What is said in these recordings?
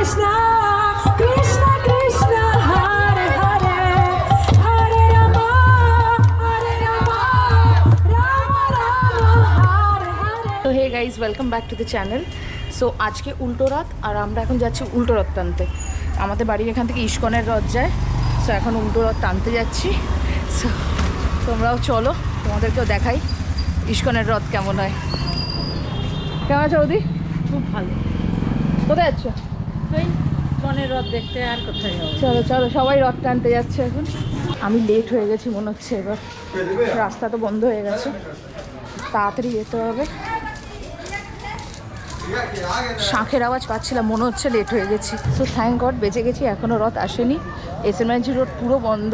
Krishna Krishna Krishna Hare Hare Hare Rama Rama Rama Hare Hare. So hey guys, welcome back to the channel. So আজকে উল্টো রথ আর আমরা এখন যাচ্ছি উল্টো রথ টানতে। আমাদের বাড়ির এখান থেকে ইস্কনের রথ যায়। সো এখন উল্টো রথ টানতে যাচ্ছি। সো তোমরাও চলো, তোমাদেরকেও দেখাই ইস্কনের রথ কেমন হয়। কেমন আছো বৌদি? খুব ভালো। কোথায় যাচ্ছ? ওই ইস্কনের রথ দেখতে। আর কোথায় যাবো? চলো চলো, সবাই রথ টানতে যাচ্ছে এখন। আমি লেট হয়ে গেছি মনে হচ্ছে, এবার রাস্তা তো বন্ধ হয়ে গেছে, তাড়াতাড়ি যেতে হবে। শাঁখের আওয়াজ পাচ্ছিলাম, মনে হচ্ছে লেট হয়ে গেছি। সো থ্যাংক গড বেঁচে গেছি, এখনও রথ আসেনি। এসএমজি রোড পুরো বন্ধ।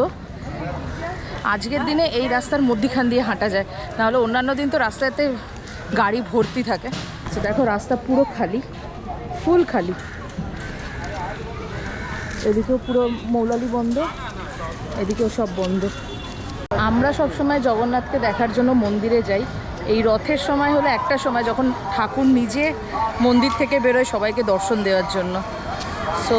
আজকের দিনে এই রাস্তার মধ্যিখান দিয়ে হাঁটা যায়, নাহলে অন্যান্য দিন তো রাস্তাতে গাড়ি ভর্তি থাকে। তো দেখো রাস্তা পুরো খালি, ফুল খালি। এদিকেও পুরো মৌলালি বন্ধ, এদিকেও সব বন্ধ। আমরা সবসময় জগন্নাথকে দেখার জন্য মন্দিরে যাই। এই রথের সময় হলো একটা সময় যখন ঠাকুর নিজে মন্দির থেকে বেরোয় সবাইকে দর্শন দেওয়ার জন্য। সো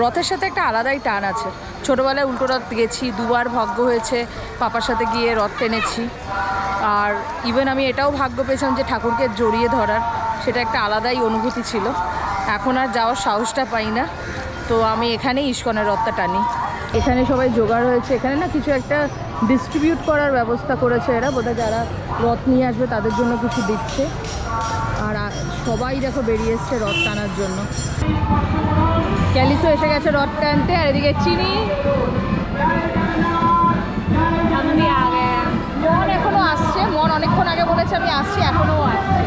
রথের সাথে একটা আলাদাই টান আছে। ছোটোবেলায় উল্টো রথ গেছি, দুবার ভাগ্য হয়েছে পাপার সাথে গিয়ে রথ টেনেছি। আর ইভেন আমি এটাও ভাগ্য পেয়েছিলাম যে ঠাকুরকে জড়িয়ে ধরার, সেটা একটা আলাদাই অনুভূতি ছিল। এখন আর যাওয়ার সাহসটা পাই না, তো আমি এখানেই ইস্কনের রথটা টানি। এখানে সবাই জোগাড় হয়েছে, এখানে না কিছু একটা ডিস্ট্রিবিউট করার ব্যবস্থা করেছে এরা, বোধহয় যারা রথ নিয়ে আসবে তাদের জন্য কিছু দিচ্ছে। আর সবাই দেখো বেরিয়ে এসছে রথ টানার জন্য। ক্যালিসও এসে গেছে রথ টানতে, আর এদিকে চিনি মন এখনো আসছে। মন অনেকক্ষণ আগে বলেছে আমি আসছি, এখনো আসছে।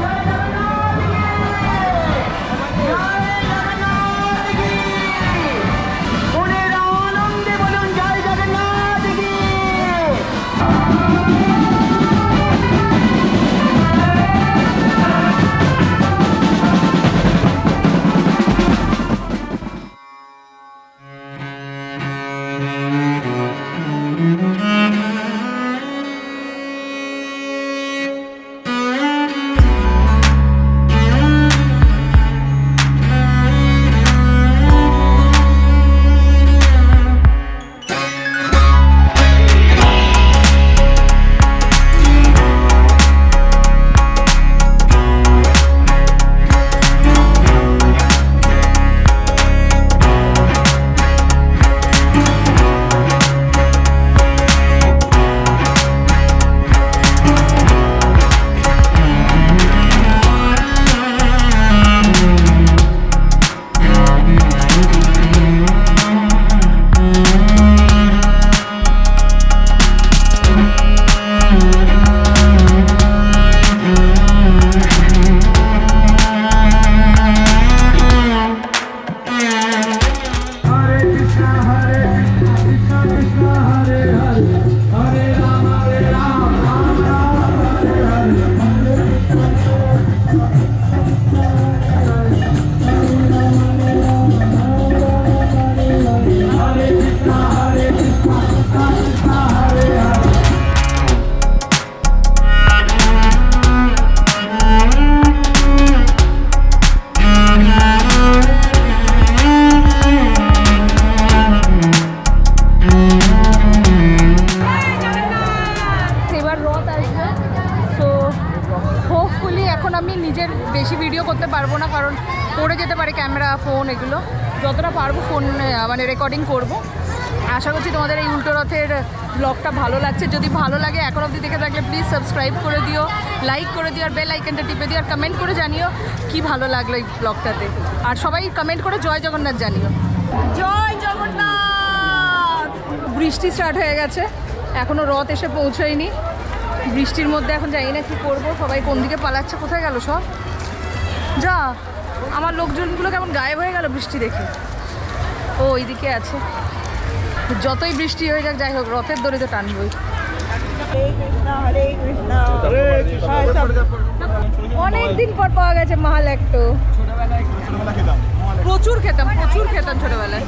বেশি ভিডিও করতে পারবো না, কারণ পড়ে যেতে পারে ক্যামেরা, ফোন, এগুলো। যতটা পারবো ফোন মানে রেকর্ডিং করব। আশা করছি তোমাদের এই উল্টো রথের ব্লগটা ভালো লাগছে। যদি ভালো লাগে এখন অবধি দেখে থাকলে প্লিজ সাবস্ক্রাইব করে দিও, লাইক করে দিও, আর বেল আইকনটা টিপে দিও, আর কমেন্ট করে জানিও কি ভালো লাগলো এই ব্লগটাতে। আর সবাই কমেন্ট করে জয় জগন্নাথ জানিও। জয় জগন্নাথ। বৃষ্টি স্টার্ট হয়ে গেছে, এখনও রথ এসে পৌঁছয়নি। বৃষ্টির মধ্যে এখন জানি না কী করবো, সবাই কোন দিকে পালাচ্ছে, কোথায় গেল সব? যা, আমার লোকজনগুলো কেমন গায়েব হয়ে গেল বৃষ্টি দেখে। ও ওইদিকে আছে। যতই বৃষ্টি হয়ে যাক, যাই হোক রথের দড়ি তো টানবই। অনেকদিন পর পাওয়া গেছে মাল একটু। প্রচুর খেতাম ছোটবেলায়।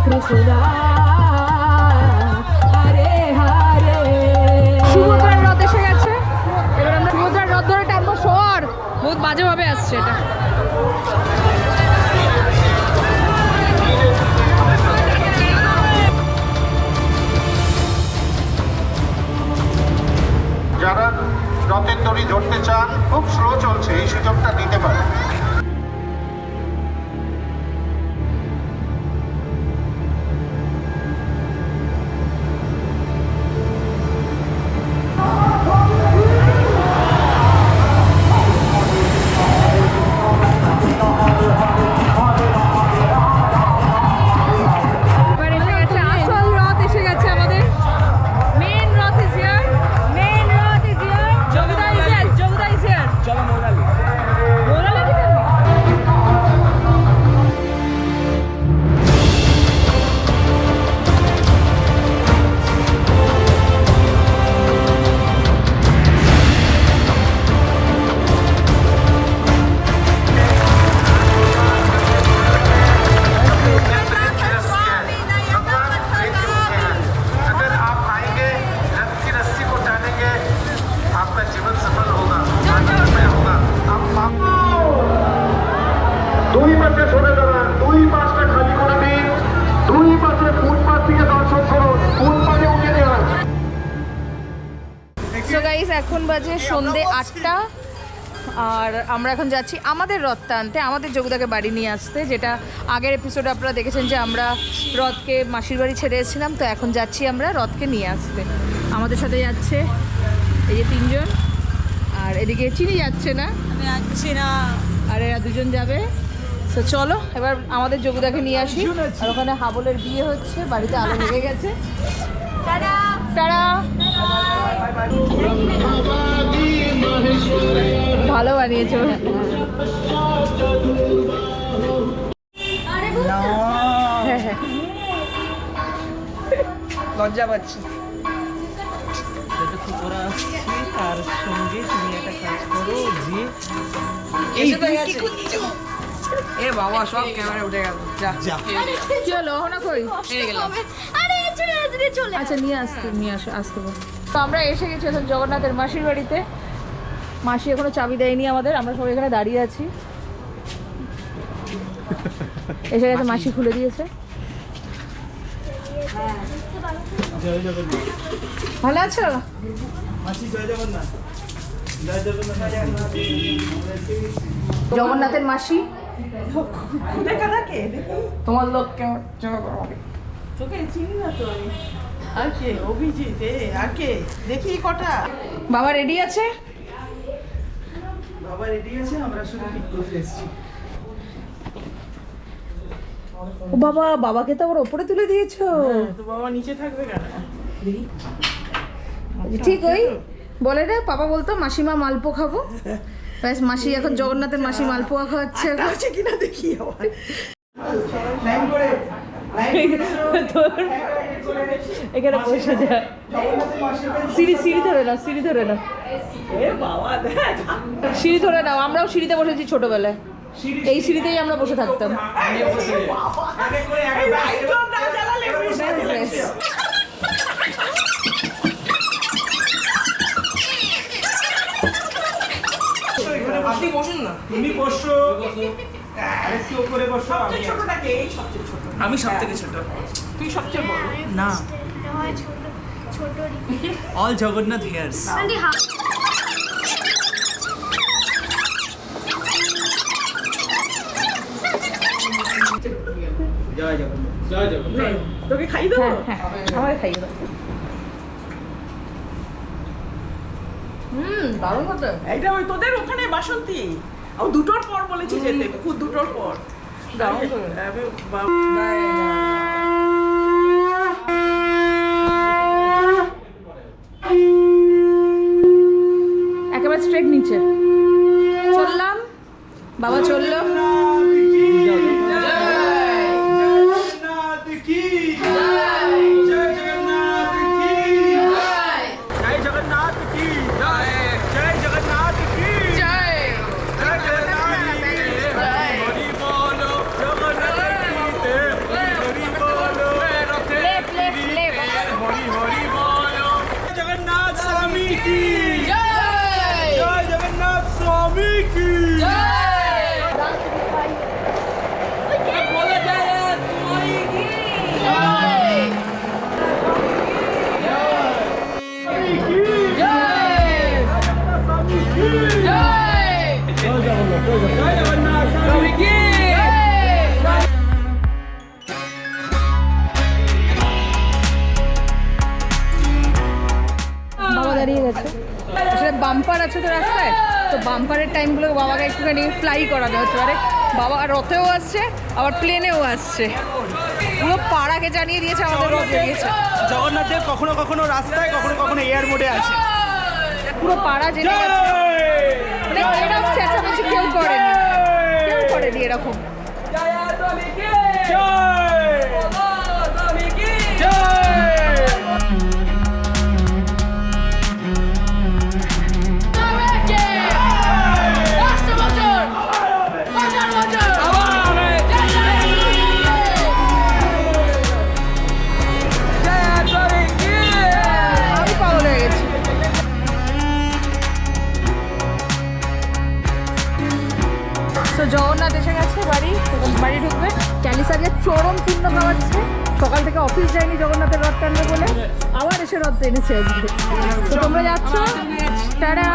কৃষ্ণ হরে হরে। সুভদ্রার রথ এসে গেছে, এবার আমরা সুভদ্রার রথ ধরে টানবো। সর বহুত বাজেভাবে আসছে এটা। যারা রথের দড়ি ধরতে চান, খুব স্লো চলছে, এই সুযোগটা নিতে পারেন। দুই পাশে সরে দাঁড়ান, দুই পাশটা খালি করে দিন, দুই পাশে ফুটপাথ থেকে দর্শন করুন, ফুটপাথে উঠে দেওয়ান। সো গাইস, এখন বাজে সন্ধে 8টা আর আমরা এখন যাচ্ছি আমাদের রথটা আনতে, আমাদের যোগদাকে বাড়ি নিয়ে আসতে। যেটা আগের এপিসোডে আপনারা দেখেছেন যে আমরা রথকে মাসির বাড়ি ছেড়ে এসেছিলাম, তো এখন যাচ্ছি আমরা রথকে নিয়ে আসতে। আমাদের সাথে যাচ্ছে এই যে 3 জন, আর এদিকে চিনি যাচ্ছে না, আমি আসছি না। আর এরা 2 জন যাবে। তো চলো এবার আমাদের যোগদাকে নিয়ে আসি। আর ওখানে হাবলের বিয়ে হচ্ছে, বাড়িতে আলো লেগে গেছে। টাটা। ভালো বানিয়েছো। হ্যাঁ হ্যাঁ, লজ্জা পাচ্ছি। তার সঙ্গে তুমি একটা কাজ করো যে এ বাবা সব ক্যামেরা উঠে গেল। যা চলো না কই গেলাম। আচ্ছা নিয়ে আসতে বল। তো আমরা এসে গেছি এখন জগন্নাথের মাসির বাড়িতে। মাসি এখনো চাবি দেয়নি আমাদের, আমরা সবাই এখানে দাঁড়িয়ে আছি। এসে গেছে, মাসি খুলে দিয়েছে। ভালো আছো? জগন্নাথের মাসি তোমার লোক কেমন? তোকে চিনি না তো আমি। আর কে? অভিজিৎ। আর কে? দেখি কটা। বাবা রেডি আছে? বাবা রেডি আছে, আমরা শুধু পিক করতে এসেছি। ও বাবা, বাবাকে তো আবার ওপরে তুলে দিয়েছো। তো বাবা নিচে থাকবে কেন? ঠিক ওই বলে না, পাপা বলতো মাসিমা মালপো খাবো। ব্যাস, মাসি এখন জগন্নাথের মাসি মালপোয়া খাওয়াচ্ছে। আছে কিনা দেখি আবার। এখানে বসে যা, সিঁড়ি ধরে নাও, সিঁড়ি ধরে নাও, সিঁড়ি ধরে নাও। আমরাও সিঁড়িতে বসেছি ছোটবেলায়, এই সিঁড়িতেই আমরা বসে থাকতাম। আপনি বসুন না, তুমি বসো, আরেকটু উপরে বসো। আমি সব থেকে ছোট, তুই সবচেয়ে বড় না। All Jagannath heirs. জয় জগন্নাথ, জয় জগন্নাথ। তোকে খাই দেবো? হ্যাঁ, আমাকে খাইয়ে দাও। দারুণ হতো। এইটা ওই তোদের ওখানে বাসন্তী, ও 2টোর পর বলেছি যেতে, খুব 2টোর পর। দারুণ তো। একেবারে স্ট্রেট নিচে চললাম, বাবা চললো। দাঁড়িয়ে গেছে। আসলে বাম্পার আছে তো রাস্তায়, তো বাম্পারের টাইমগুলো বাবাকে একটুখানি ফ্লাই করানো হচ্ছে। আরে বাবা রথেও আসছে আবার প্লেনেও আসছে, পুরো পাড়াকে জানিয়ে দিয়েছে আমাদের রথ বেরিয়েছে। জগন্নাথ দেব কখনো কখনো রাস্তায়, কখনো কখনো এয়ার মোডে আছে। পুরো পাড়া জেনে গেছে, মানে এরকম চেঁচামেচি কেউ করেনি এরকম। আমি পাগল হয়ে গেছি। তো জগন্নাথ এসে গেছে বাড়ি, এখন বাড়ি ঢুকবে। ক্যালিস আজকে চরম চূর্ণ খাওয়াচ্ছে, সকাল থেকে অফিস যায়নি জগন্নাথের রথ টানবে বলে, আবার এসে রথ এনেছে আজকে। তো তোমরা যাচ্ছ, টাটা।